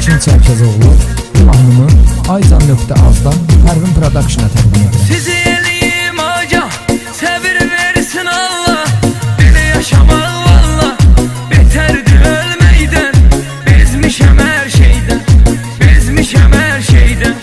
Elçin Çerkezoğlu mahnını Aycan.az'dan Pervin Production'a təqdim edir. Sizi eləyim aca, səbir versin Allah. Belə yaşamaq valla betərdir ölməkdən. Bezmişəm hər şeydən, bezmişəm hər şeydən.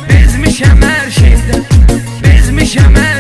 Bezmişəm hər şeydən, bezmişəm hər